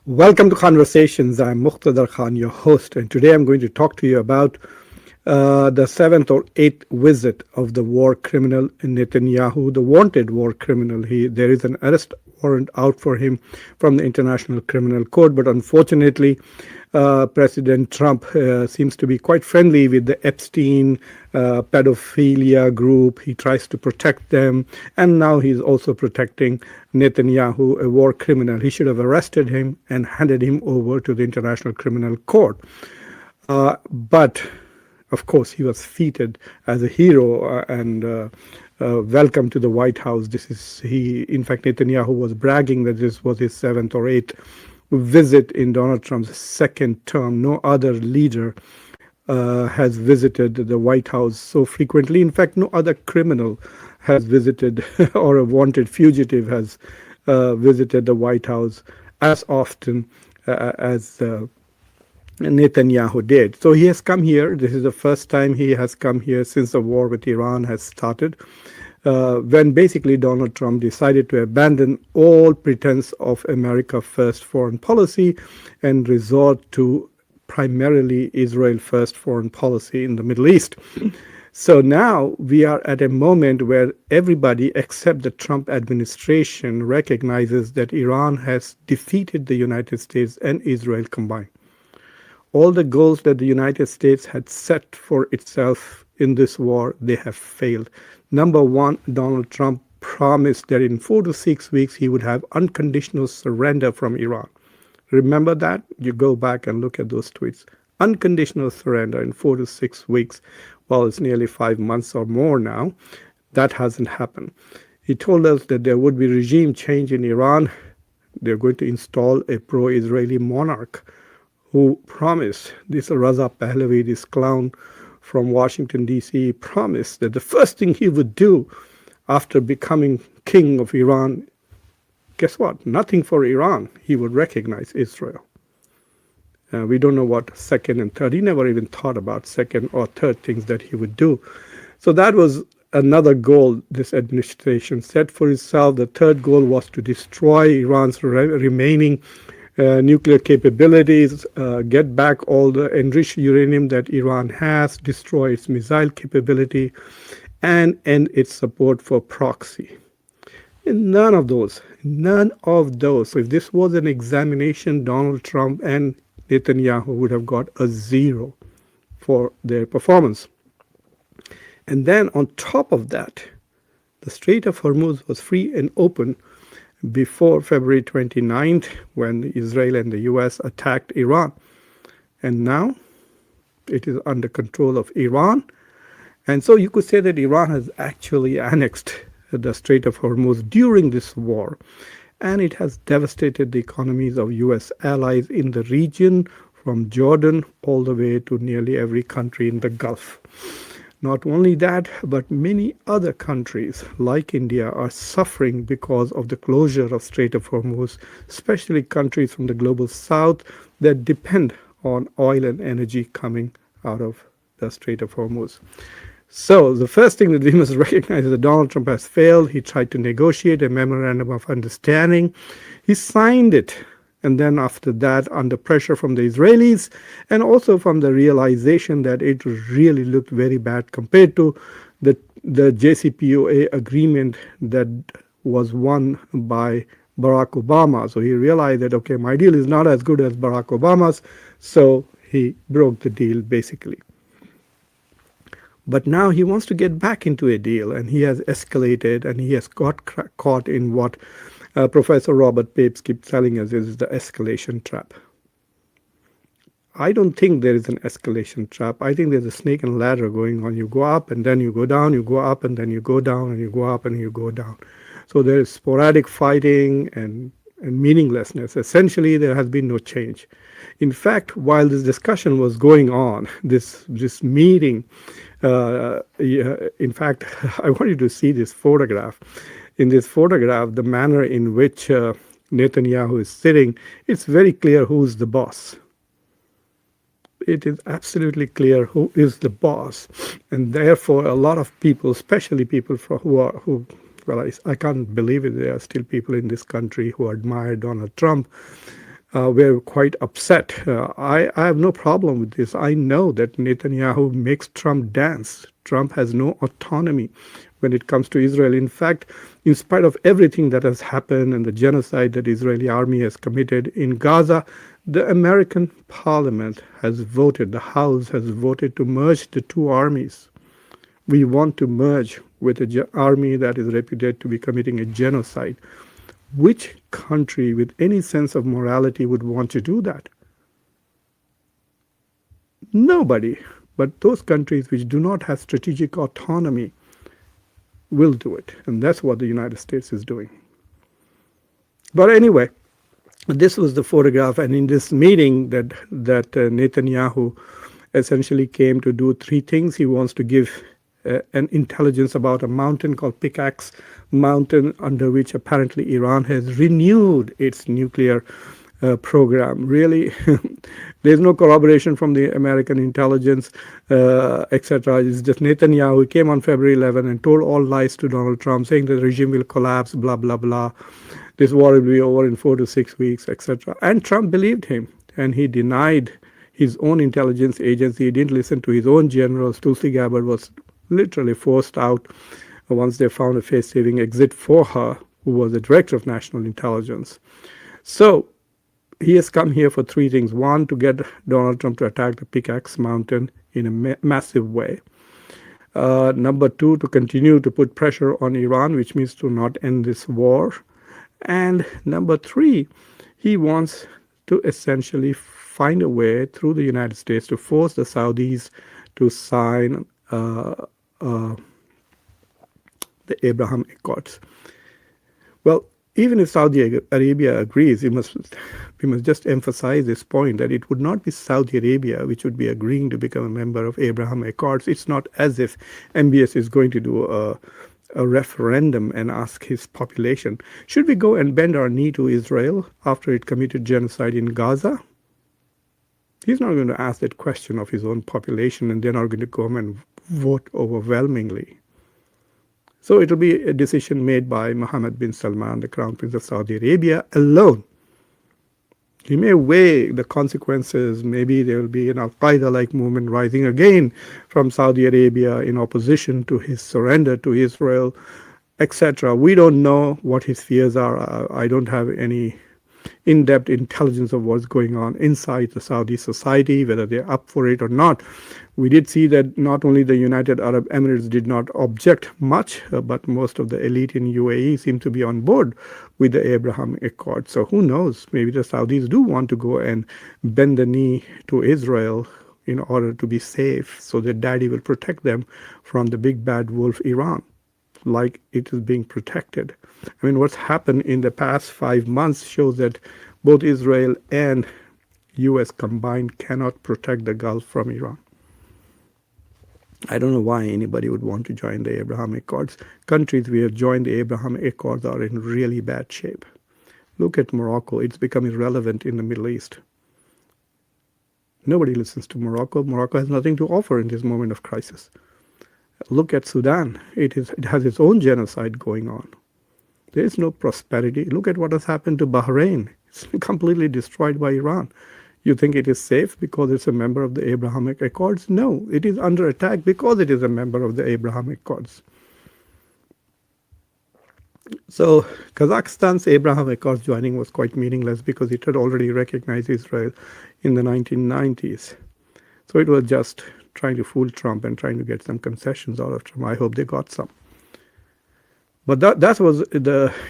Welcome to Conversations. I'm Muqtadar Khan, your host, and today I'm going to talk to you about the seventh or eighth visit of the war criminal Netanyahu, the wanted war criminal. There is an arrest warrant out for him from the International Criminal Court, but unfortunately, President Trump seems to be quite friendly with the Epstein pedophilia group. He tries to protect them, and now he's also protecting Netanyahu, a war criminal. He should have arrested him and handed him over to the International Criminal Court. But of course, he was feted as a hero and welcome to the White House. In fact, Netanyahu was bragging that this was his seventh or eighth visit in Donald Trump's second term. No other leader has visited the White House so frequently. In fact, no other criminal has visited or a wanted fugitive has visited the White House as often as Netanyahu did. So he has come here. This is the first time he has come here since the war with Iran has started, when basically Donald Trump decided to abandon all pretense of America first foreign policy and resort to primarily Israel first foreign policy in the Middle East. So now we are at a moment where everybody except the Trump administration recognizes that Iran has defeated the United States and Israel combined. All the goals that the United States had set for itself in this war, they have failed. Number one, Donald Trump promised that in 4 to 6 weeks he would have unconditional surrender from Iran. Remember that? You go back and look at those tweets. Unconditional surrender in 4 to 6 weeks. Well, it's nearly 5 months or more now. That hasn't happened. He told us that there would be regime change in Iran. They're going to install a pro-Israeli monarch who promised, this Raza Pahlavi, this clown from Washington, D.C., promised that the first thing he would do after becoming king of Iran, guess what? Nothing for Iran. He would recognize Israel. We don't know what second and third. He never even thought about second or third things that he would do. So that was another goal this administration set for itself. The third goal was to destroy Iran's remaining nuclear capabilities, get back all the enriched uranium that Iran has, destroy its missile capability, and end its support for proxy. And none of those. So if this was an examination, Donald Trump and Netanyahu would have got a 0 for their performance. And then on top of that, the Strait of Hormuz was free and open before February 29th, when Israel and the US attacked Iran. And now it is under control of Iran. And so you could say that Iran has actually annexed the Strait of Hormuz during this war. And it has devastated the economies of US allies in the region, from Jordan all the way to nearly every country in the Gulf. Not only that, but many other countries like India are suffering because of the closure of Strait of Hormuz, especially countries from the global south that depend on oil and energy coming out of the Strait of Hormuz. So the first thing that we must recognize is that Donald Trump has failed. He tried to negotiate a memorandum of understanding. He signed it. And then after that, under pressure from the Israelis and also from the realization that it really looked very bad compared to the JCPOA agreement that was won by Barack Obama. So he realized that, okay, my deal is not as good as Barack Obama's, so he broke the deal basically. But now he wants to get back into a deal, and he has escalated, and he has got caught in what Professor Robert Papes keeps telling us is the escalation trap. I don't think there is an escalation trap. I think there's a snake and ladder going on. You go up, and then you go down, you go up, and then you go down, and you go up, and you go down. So there is sporadic fighting and meaninglessness. Essentially, there has been no change. In fact, while this discussion was going on, this meeting, in fact, I want you to see this photograph. In this photograph, the manner in which Netanyahu is sitting, it's very clear who's the boss. It is absolutely clear who is the boss. And therefore, a lot of people, especially people I can't believe it, there are still people in this country who admire Donald Trump. were quite upset. I have no problem with this. I know that Netanyahu makes Trump dance. Trump has no autonomy when it comes to Israel. In fact, in spite of everything that has happened and the genocide that the Israeli army has committed in Gaza, the American parliament has voted, the House has voted to merge the two armies. We want to merge with an army that is reputed to be committing a genocide. Which country with any sense of morality would want to do that? Nobody. But those countries which do not have strategic autonomy will do it. And that's what the United States is doing. But anyway, this was the photograph. And in this meeting that Netanyahu essentially came to do three things. He wants to give an intelligence about a mountain called Pickaxe Mountain, under which apparently Iran has renewed its nuclear program. Really, there's no corroboration from the American intelligence, etc. It's just Netanyahu who came on February 11 and told all lies to Donald Trump, saying the regime will collapse, blah, blah, blah. This war will be over in 4 to 6 weeks, etc. And Trump believed him, and he denied his own intelligence agency. He didn't listen to his own generals. Tulsi Gabbard was literally forced out once they found a face-saving exit for her, who was the director of national intelligence. So he has come here for three things. One, to get Donald Trump to attack the Pickaxe Mountain in a massive way. Number two, to continue to put pressure on Iran, which means to not end this war. And number three, he wants to essentially find a way through the United States to force the Saudis to sign the Abraham Accords. Well, even if Saudi Arabia agrees, we must just emphasize this point that it would not be Saudi Arabia which would be agreeing to become a member of Abraham Accords. It's not as if MBS is going to do a referendum and ask his population, should we go and bend our knee to Israel after it committed genocide in Gaza? He's not going to ask that question of his own population, and they're not going to come and vote overwhelmingly. So it'll be a decision made by Mohammed bin Salman, the Crown Prince of Saudi Arabia, alone. He may weigh the consequences. Maybe there will be an Al-Qaeda-like movement rising again from Saudi Arabia in opposition to his surrender to Israel, etc. We don't know what his fears are. I don't have any in-depth intelligence of what's going on inside the Saudi society, whether they're up for it or not. We did see that not only the United Arab Emirates did not object much, but most of the elite in UAE seem to be on board with the Abraham Accord. So who knows? Maybe the Saudis do want to go and bend the knee to Israel in order to be safe, so that daddy will protect them from the big bad wolf Iran, like it is being protected. I mean, what's happened in the past 5 months shows that both Israel and US combined cannot protect the Gulf from Iran. I don't know why anybody would want to join the Abraham Accords. Countries we have joined the Abraham Accords are in really bad shape. Look at Morocco. It's become irrelevant in the Middle East. Nobody listens to Morocco. Morocco has nothing to offer in this moment of crisis. Look at Sudan. It has its own genocide going on. There is no prosperity. Look at what has happened to Bahrain. It's completely destroyed by Iran. You think it is safe because it's a member of the Abrahamic Accords? No, it is under attack because it is a member of the Abrahamic Accords. So Kazakhstan's Abraham Accords joining was quite meaningless because it had already recognized Israel in the 1990s. So it was just trying to fool Trump and trying to get some concessions out of Trump. I hope they got some. But that was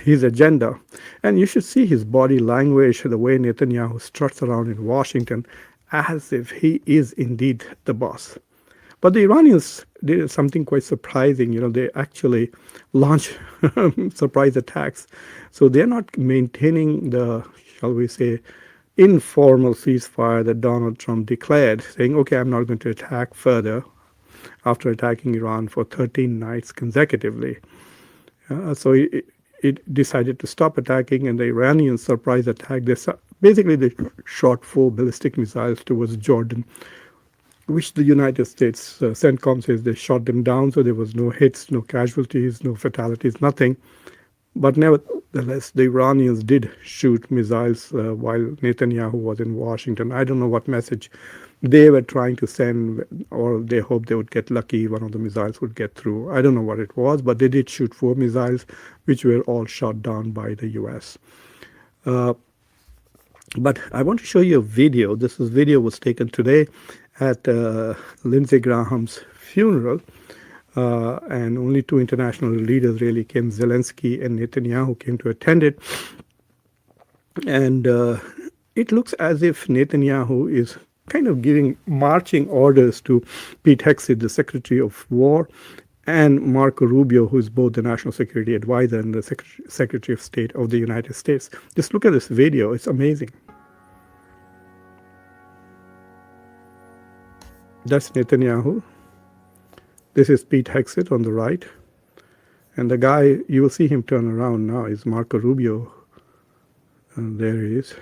his agenda. And you should see his body language, the way Netanyahu struts around in Washington as if he is indeed the boss. But the Iranians did something quite surprising. They actually launched surprise attacks. So they're not maintaining the, shall we say, informal ceasefire that Donald Trump declared, saying, okay, I'm not going to attack further after attacking Iran for 13 nights consecutively. So it decided to stop attacking, and the Iranians surprise attack. They shot 4 ballistic missiles towards Jordan, which the United States CENTCOM says they shot them down, so there was no hits, no casualties, no fatalities, nothing. But nevertheless, the Iranians did shoot missiles while Netanyahu was in Washington. I don't know what message they were trying to send, or they hoped they would get lucky, one of the missiles would get through. I don't know what it was, but they did shoot 4 missiles, which were all shot down by the US. Uh, but I want to show you a video. Video was taken today at Lindsey Graham's funeral. And only 2 international leaders really came. Zelensky and Netanyahu came to attend it. And it looks as if Netanyahu is kind of giving marching orders to Pete Hegseth, the Secretary of War, and Marco Rubio, who is both the National Security Advisor and the Secretary of State of the United States. Just look at this video. It's amazing. That's Netanyahu. This is Pete Hegseth on the right. And the guy, you will see him turn around now, is Marco Rubio. And there he is.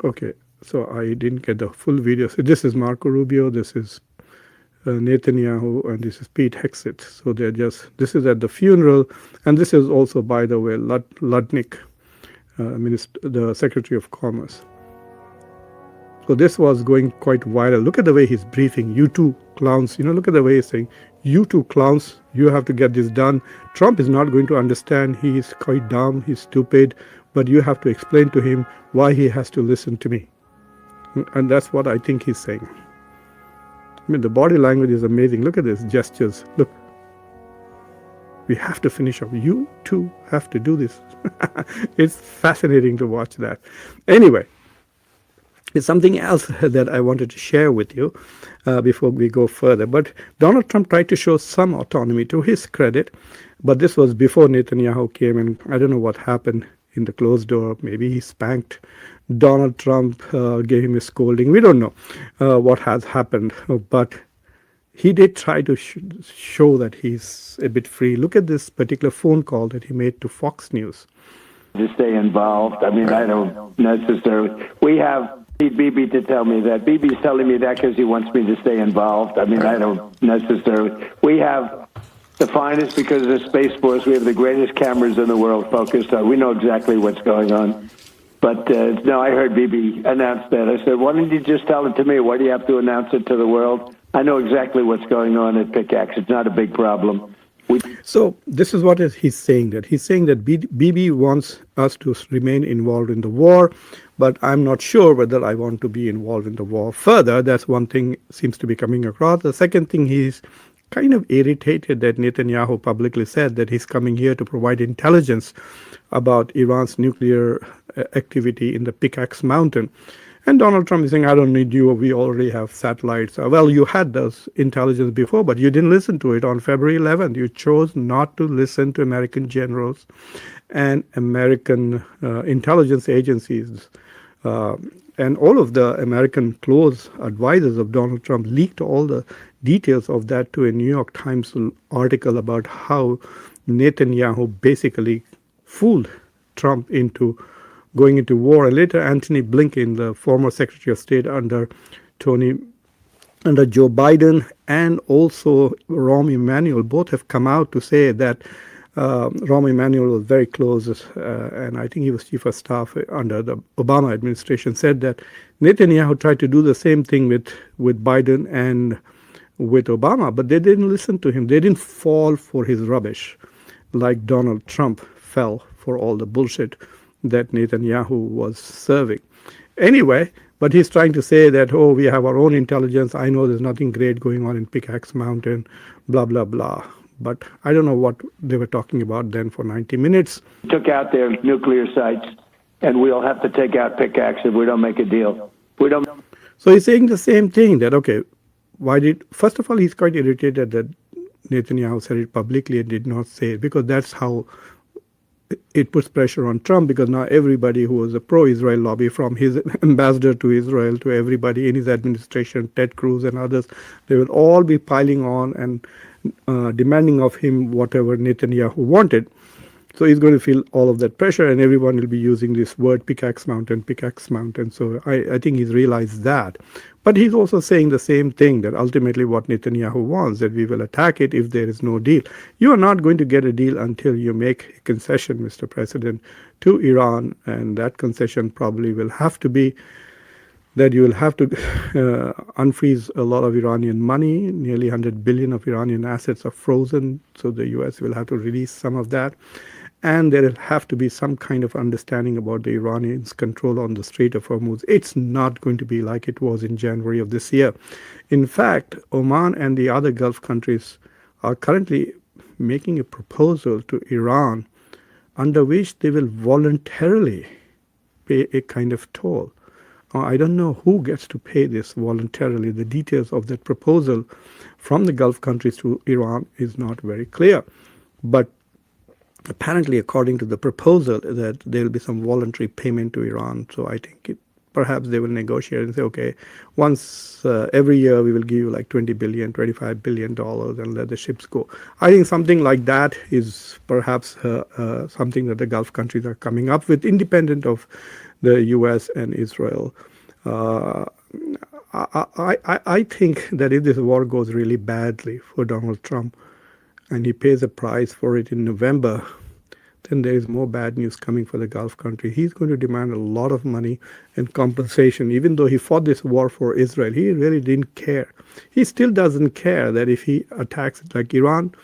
Okay, so I didn't get the full video. So this is Marco Rubio, this is Netanyahu, and this is Pete Hegseth. So they're this is at the funeral. And this is also, by the way, Ludnick, the Secretary of Commerce. So this was going quite viral. Look at the way he's briefing. You two clowns. Look at the way he's saying, you two clowns, you have to get this done. Trump is not going to understand. He's quite dumb. He's stupid. But you have to explain to him why he has to listen to me. And that's what I think he's saying. I mean, the body language is amazing. Look at these gestures. Look. We have to finish up. You two have to do this. It's fascinating to watch that. Anyway. It's something else that I wanted to share with you before we go further. But Donald Trump tried to show some autonomy, to his credit. But this was before Netanyahu came, and I don't know what happened in the closed door. Maybe he spanked Donald Trump, gave him a scolding. We don't know what has happened. But he did try to show that he's a bit free. Look at this particular phone call that he made to Fox News. To stay involved. I mean, I don't necessarily. We have Bibi to tell me that. Bibi's telling me that because he wants me to stay involved. I mean, I don't necessarily. We have the finest because of the Space Force. We have the greatest cameras in the world focused on. We know exactly what's going on. But no, I heard Bibi announce that. I said, why didn't you just tell it to me? Why do you have to announce it to the world? I know exactly what's going on at Pickaxe. It's not a big problem. So this is what he's saying. That he's saying that Bibi wants us to remain involved in the war, but I'm not sure whether I want to be involved in the war further. That's one thing seems to be coming across. The second thing, he's kind of irritated that Netanyahu publicly said that he's coming here to provide intelligence about Iran's nuclear activity in the Pickaxe Mountain. And Donald Trump is saying, I don't need you. We already have satellites. Well, you had those intelligence before, but you didn't listen to it on February 11th. You chose not to listen to American generals and American intelligence agencies. And all of the American close advisors of Donald Trump leaked all the details of that to a New York Times article about how Netanyahu basically fooled Trump into going into war. And later, Antony Blinken, the former Secretary of State under Joe Biden, and also Rahm Emanuel, both have come out to say that Rahm Emanuel was very close, and I think he was chief of staff under the Obama administration, said that Netanyahu tried to do the same thing with Biden and with Obama, but they didn't listen to him. They didn't fall for his rubbish like Donald Trump fell for all the bullshit that Netanyahu was serving. Anyway, but he's trying to say that, oh, we have our own intelligence. I know there's nothing great going on in Pickaxe Mountain, blah, blah, blah. But I don't know what they were talking about then for 90 minutes. Took out their nuclear sites, and we'll have to take out Pickaxe if we don't make a deal. We don't. So he's saying the same thing, that, okay, first of all, he's quite irritated that Netanyahu said it publicly and did not say it, because that's how it puts pressure on Trump, because now everybody who was a pro-Israel lobby, from his ambassador to Israel to everybody in his administration, Ted Cruz and others, they will all be piling on and demanding of him whatever Netanyahu wanted. So he's going to feel all of that pressure, and everyone will be using this word pickaxe mountain, pickaxe mountain. So I think he's realized that. But he's also saying the same thing, that ultimately what Netanyahu wants, that we will attack it if there is no deal. You are not going to get a deal until you make a concession, Mr. President, to Iran, and that concession probably will have to be that you will have to unfreeze a lot of Iranian money. Nearly 100 billion of Iranian assets are frozen, so the US will have to release some of that. And there will have to be some kind of understanding about the Iranians' control on the Strait of Hormuz. It's not going to be like it was in January of this year. In fact, Oman and the other Gulf countries are currently making a proposal to Iran under which they will voluntarily pay a kind of toll. I don't know who gets to pay this voluntarily. The details of that proposal from the Gulf countries to Iran is not very clear. But apparently, according to the proposal, that there will be some voluntary payment to Iran. So I think perhaps they will negotiate and say, okay, once every year we will give you like $20 billion, $25 billion and let the ships go. I think something like that is perhaps something that the Gulf countries are coming up with, independent of the US and Israel. I think that if this war goes really badly for Donald Trump and he pays a price for it in November, then there is more bad news coming for the Gulf country. He's going to demand a lot of money and compensation. Even though he fought this war for Israel, he really didn't care. He still doesn't care that if he attacks like Iran,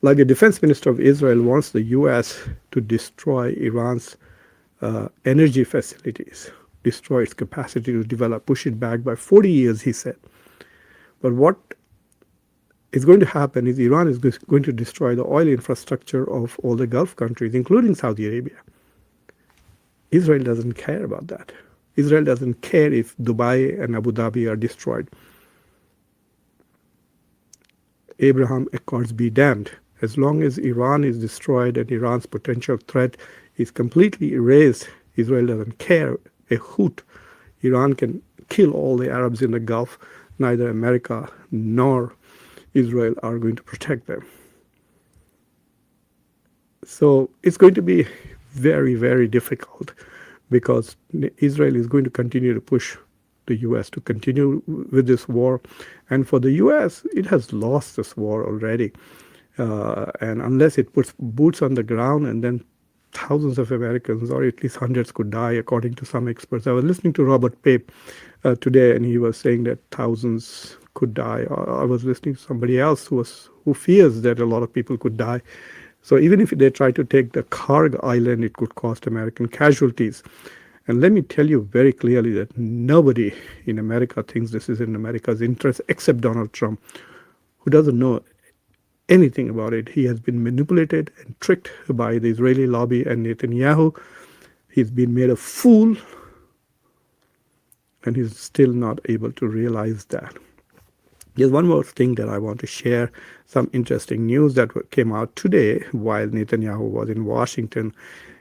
like the defense minister of Israel wants the US to destroy Iran's energy facilities, destroy its capacity to develop, push it back by 40 years, he said. But what is going to happen is Iran is going to destroy the oil infrastructure of all the Gulf countries, including Saudi Arabia. Israel doesn't care about that. Israel doesn't care if Dubai and Abu Dhabi are destroyed. Abraham Accords be damned. As long as Iran is destroyed and Iran's potential threat is completely erased, Israel doesn't care a hoot. Iran can kill all the Arabs in the Gulf. Neither America nor Israel are going to protect them. So it's going to be very, very difficult because Israel is going to continue to push the US to continue with this war. And for the US, it has lost this war already. And unless it puts boots on the ground, and then thousands of Americans, or at least hundreds, could die, according to some experts. I was listening to Robert Pape today, and he was saying that thousands could die. I was listening to somebody else who fears that a lot of people could die. So even if they try to take the Karg island, it could cost American casualties. And let me tell you very clearly that nobody in America thinks this is in America's interest except Donald Trump, who doesn't know anything about it. He has been manipulated and tricked by the Israeli lobby and Netanyahu. He's been made a fool, and he's still not able to realize that. There's one more thing that I want to share, some interesting news that came out today while Netanyahu was in Washington.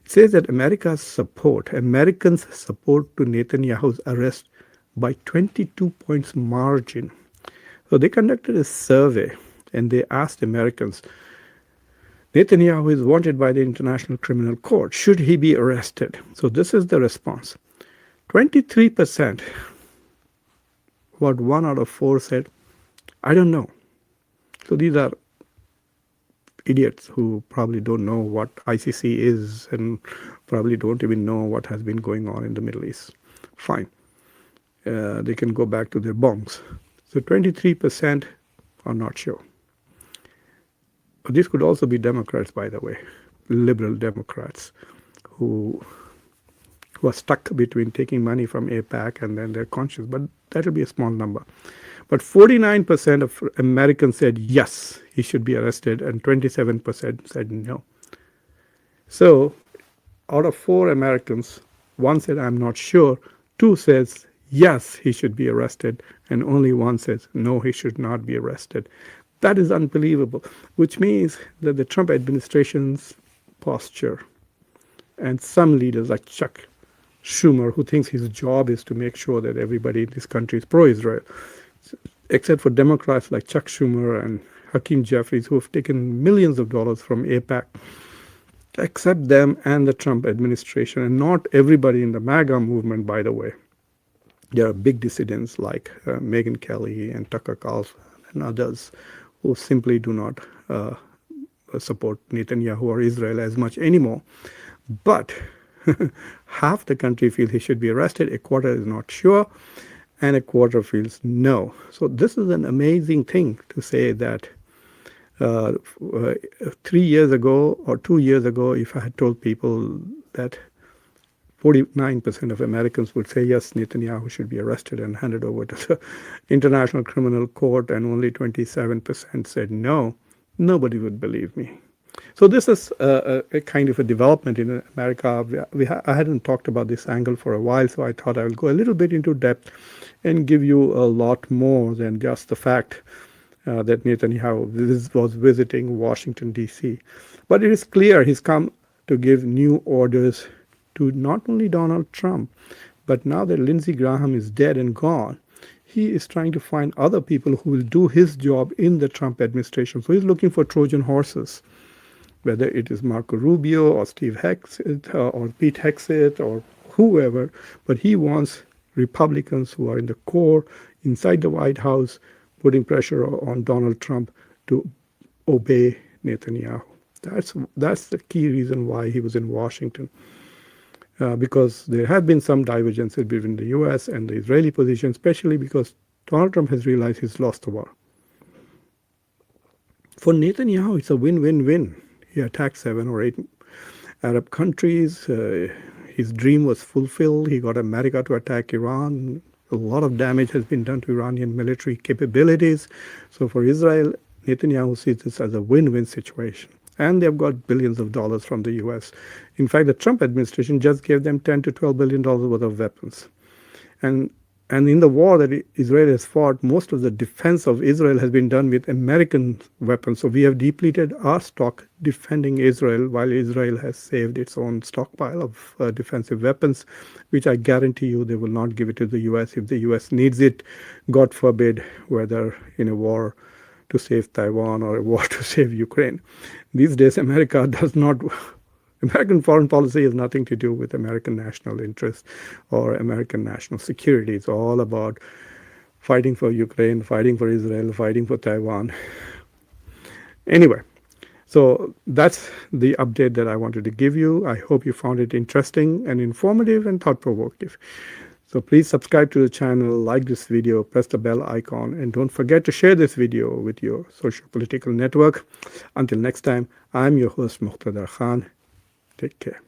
It says that Americans support to Netanyahu's arrest by 22 points margin. So they conducted a survey and they asked Americans, Netanyahu is wanted by the International Criminal Court. Should he be arrested? So this is the response. 23%, about 1 out of 4 said, I don't know. So these are idiots who probably don't know what ICC is and probably don't even know what has been going on in the Middle East. Fine. They can go back to their bombs. So 23% are not sure. This could also be Democrats, by the way, liberal Democrats who are stuck between taking money from AIPAC and then their conscience. But that will be a small number. But 49% of Americans said yes, he should be arrested, and 27% said no. So out of 4 Americans, 1 said, I'm not sure, 2 says, yes, he should be arrested, and only 1 says, no, he should not be arrested. That is unbelievable, which means that the Trump administration's posture and some leaders like Chuck Schumer, who thinks his job is to make sure that everybody in this country is pro-Israel, except for Democrats like Chuck Schumer and Hakeem Jeffries, who have taken millions of dollars from AIPAC except them and the Trump administration, and not everybody in the MAGA movement, by the way. There are big dissidents like Megyn Kelly and Tucker Carlson and others who simply do not support Netanyahu or Israel as much anymore. But half the country feels he should be arrested, a quarter is not sure, and a quarter feels no. So this is an amazing thing to say that 3 years ago or 2 years ago, if I had told people that 49% of Americans would say, yes, Netanyahu should be arrested and handed over to the International Criminal Court, and only 27% said no, nobody would believe me. So this is a kind of a development in America. I hadn't talked about this angle for a while, so I thought I will go a little bit into depth and give you a lot more than just the fact that Netanyahu was visiting Washington, D.C. But it is clear he's come to give new orders to not only Donald Trump, but now that Lindsey Graham is dead and gone, he is trying to find other people who will do his job in the Trump administration. So he's looking for Trojan horses, whether it is Marco Rubio or Steve Hegseth or Pete Hegseth or whoever, but he wants Republicans who are in the core inside the White House putting pressure on Donald Trump to obey Netanyahu. That's the key reason why he was in Washington. Because there have been some divergences between the U.S. and the Israeli position, especially because Donald Trump has realized he's lost the war. For Netanyahu, it's a win-win-win. He attacked 7 or 8 Arab countries. His dream was fulfilled. He got America to attack Iran. A lot of damage has been done to Iranian military capabilities. So for Israel, Netanyahu sees this as a win-win situation. And they've got billions of dollars from the U.S. In fact, the Trump administration just gave them $10 to $12 billion worth of weapons. And in the war that Israel has fought, most of the defense of Israel has been done with American weapons. So we have depleted our stock defending Israel, while Israel has saved its own stockpile of defensive weapons, which I guarantee you they will not give it to the U.S. if the U.S. needs it, God forbid, whether in a war to save Taiwan or a war to save Ukraine. These days, American foreign policy has nothing to do with American national interest or American national security. It's all about fighting for Ukraine, fighting for Israel, fighting for Taiwan. Anyway, so that's the update that I wanted to give you. I hope you found it interesting and informative and thought-provoking. So please subscribe to the channel, like this video, press the bell icon, and don't forget to share this video with your social political network. Until next time, I'm your host, Muqtada Khan. Take care.